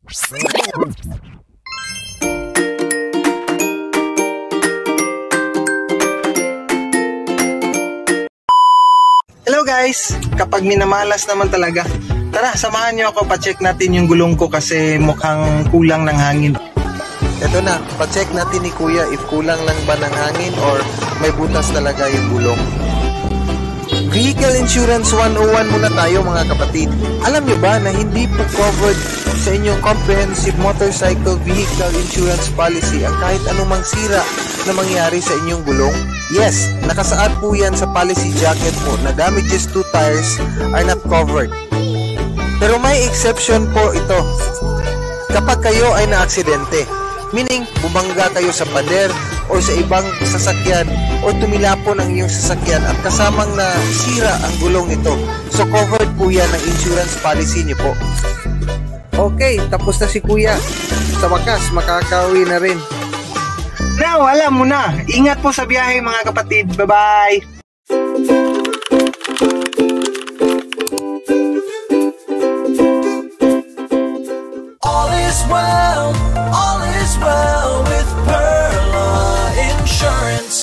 Hello guys! Kapag minamalas naman talaga, tara samahan nyo ako, pa-check natin yung gulong ko kasi mukhang kulang ng hangin. Ito na, pa-check natin ni Kuya if kulang lang ba ng hangin or may butas talaga yung gulong. Vehicle Insurance 101 muna tayo mga kapatid. Alam nyo ba na hindi po covered sa inyong comprehensive motorcycle vehicle insurance policy ang kahit anumang sira na mangyari sa inyong gulong? Yes, nakasaad po yan sa policy jacket mo na damages to tires are not covered. Pero may exception po ito. Kapag kayo ay na-aksidente, meaning bumangga kayo sa pader o sa ibang sasakyan o tumilapon ang iyong sasakyan at kasamang na sira ang gulong ito. So covered po yan ng insurance policy niyo po. Okay, tapos na si Kuya. Sa wakas, makakauwi na rin. Now, alam mo na. Ingat po sa biyahe mga kapatid. Bye-bye! All is well with Perla Insurance.